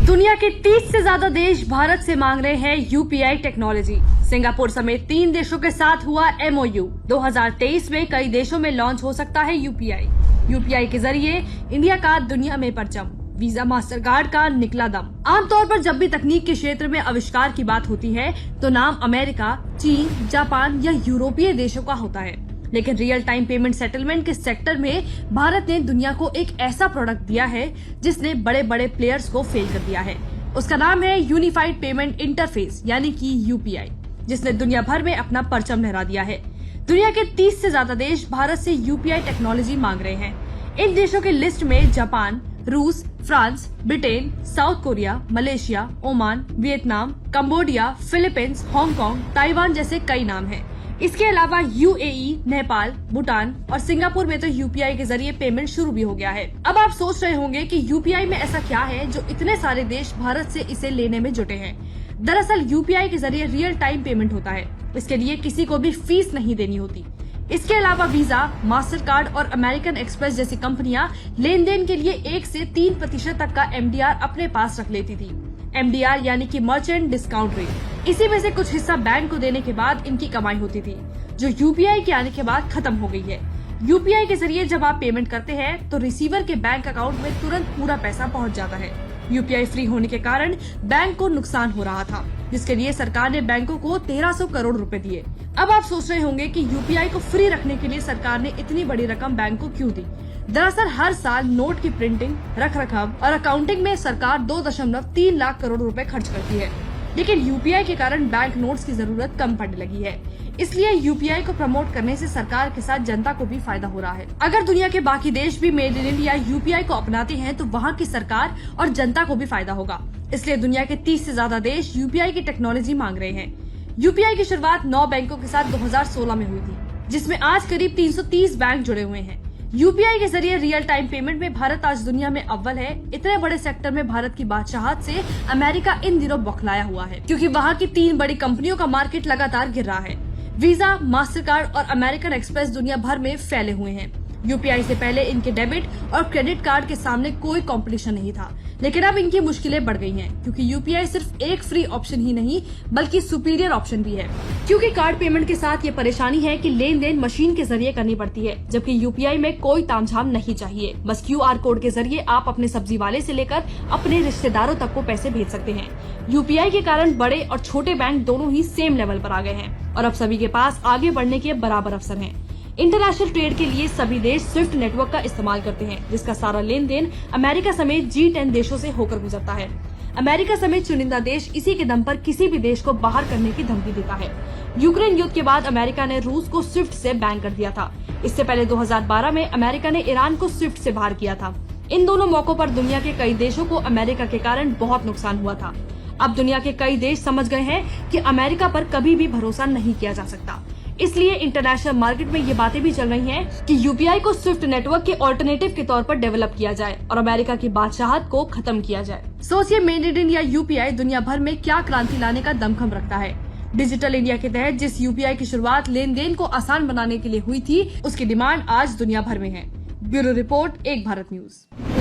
दुनिया के 30 से ज्यादा देश भारत से मांग रहे हैं यूपीआई टेक्नोलॉजी। सिंगापुर समेत 3 देशों के साथ हुआ एमओयू। 2023 में कई देशों में लॉन्च हो सकता है यूपीआई। यूपीआई के जरिए इंडिया का दुनिया में परचम, वीजा मास्टर कार्ड का निकला दम। आमतौर पर जब भी तकनीक के क्षेत्र में आविष्कार की बात होती है तो नाम अमेरिका, चीन, जापान या यूरोपीय देशों का होता है, लेकिन रियल टाइम पेमेंट सेटलमेंट के सेक्टर में भारत ने दुनिया को एक ऐसा प्रोडक्ट दिया है जिसने बड़े बड़े प्लेयर्स को फेल कर दिया है। उसका नाम है यूनिफाइड पेमेंट इंटरफेस यानी कि यूपीआई, जिसने दुनिया भर में अपना परचम लहरा दिया है। दुनिया के 30 से ज्यादा देश भारत से यूपीआई टेक्नोलॉजी मांग रहे हैं। इन देशों की लिस्ट में जापान, रूस, France, Britain, south Korea, Malaysia, Oman, Vietnam, Cambodia, Philippines, Hong Kong, Taiwan जैसे कई नाम हैं। इसके अलावा यूएई, नेपाल, भूटान और सिंगापुर में तो यूपीआई के जरिए पेमेंट शुरू भी हो गया है। अब आप सोच रहे होंगे कि यूपीआई में ऐसा क्या है जो इतने सारे देश भारत से इसे लेने में जुटे हैं। दरअसल यूपीआई के जरिए रियल टाइम पेमेंट होता है। इसके लिए किसी को भी फीस नहीं देनी होती। इसके अलावा वीजा, मास्टर कार्ड और अमेरिकन एक्सप्रेस जैसी कंपनियां लेन देन के लिए 1 से 3% तक का एमडीआर अपने पास रख लेती थी। एमडीआर यानी कि मर्चेंट डिस्काउंट रेट। इसी में से कुछ हिस्सा बैंक को देने के बाद इनकी कमाई होती थी, जो यूपीआई के आने के बाद खत्म हो गई है। यूपीआई के जरिए जब आप पेमेंट करते हैं तो रिसीवर के बैंक अकाउंट में तुरंत पूरा पैसा पहुंच जाता है। यूपीआई फ्री होने के कारण बैंक को नुकसान हो रहा था, जिसके लिए सरकार ने बैंकों को 1300 करोड़ रुपए दिए। अब आप सोच रहे होंगे कि यूपीआई को फ्री रखने के लिए सरकार ने इतनी बड़ी रकम बैंक को क्यों दी। दरअसल हर साल नोट की प्रिंटिंग, रख रखाव और अकाउंटिंग में सरकार 2.3 लाख करोड़ रुपए खर्च करती है, लेकिन यूपीआई के कारण बैंक नोट्स की जरूरत कम पड़ने लगी है। इसलिए यूपीआई को प्रमोट करने से सरकार के साथ जनता को भी फायदा हो रहा है। अगर दुनिया के बाकी देश भी मेड इन इंडिया यूपीआई को अपनाते हैं तो वहाँ की सरकार और जनता को भी फायदा होगा। इसलिए दुनिया के 30 से ज्यादा देश यूपीआई की टेक्नोलॉजी मांग रहे हैं। यूपीआई की शुरुआत 9 बैंकों के साथ 2016 में हुई थी, जिसमें आज करीब 330 बैंक जुड़े हुए हैं। यूपीआई के जरिए रियल टाइम पेमेंट में भारत आज दुनिया में अव्वल है। इतने बड़े सेक्टर में भारत की बादशाहत से अमेरिका इन दिनों बौखलाया हुआ है, क्योंकि वहाँ की 3 बड़ी कंपनियों का मार्केट लगातार गिर रहा है। वीजा, मास्टर कार्ड और अमेरिकन एक्सप्रेस दुनिया भर में फैले हुए हैं। यूपीआई से पहले इनके डेबिट और क्रेडिट कार्ड के सामने कोई कंपटीशन नहीं था, लेकिन अब इनकी मुश्किलें बढ़ गई हैं, क्योंकि यूपीआई सिर्फ एक फ्री ऑप्शन ही नहीं बल्कि सुपीरियर ऑप्शन भी है। क्योंकि कार्ड पेमेंट के साथ ये परेशानी है कि लेन देन मशीन के जरिए करनी पड़ती है, जबकि यूपीआई में कोई तामझाम नहीं चाहिए। बस क्यूआर कोड के जरिए आप अपने सब्जी वाले से लेकर अपने रिश्तेदारों तक को पैसे भेज सकते हैं। यूपीआई के कारण बड़े और छोटे बैंक दोनों ही सेम लेवल पर आ गए हैं और अब सभी के पास आगे बढ़ने के बराबर अवसर हैं। इंटरनेशनल ट्रेड के लिए सभी देश स्विफ्ट नेटवर्क का इस्तेमाल करते हैं, जिसका सारा लेन देन अमेरिका समेत G10 देशों से होकर गुजरता है। अमेरिका समेत चुनिंदा देश इसी के दम पर किसी भी देश को बाहर करने की धमकी देता है। यूक्रेन युद्ध के बाद अमेरिका ने रूस को स्विफ्ट से बैन कर दिया था। इससे पहले 2012 में अमेरिका ने ईरान को स्विफ्ट से बाहर किया था। इन दोनों मौकों पर दुनिया के कई देशों को अमेरिका के कारण बहुत नुकसान हुआ था। अब दुनिया के कई देश समझ गए हैं कि अमेरिका पर कभी भी भरोसा नहीं किया जा सकता। इसलिए इंटरनेशनल मार्केट में ये बातें भी चल रही हैं कि यूपीआई को स्विफ्ट नेटवर्क के ऑल्टरनेटिव के तौर पर डेवलप किया जाए और अमेरिका की बादशाहत को खत्म किया जाए। सोचिए, मेड इन इंडिया यूपीआई दुनिया भर में क्या क्रांति लाने का दमखम रखता है। डिजिटल इंडिया के तहत जिस यूपीआई की शुरुआत लेन देन को आसान बनाने के लिए हुई थी, उसकी डिमांड आज दुनिया भर में है। ब्यूरो रिपोर्ट, एक भारत न्यूज।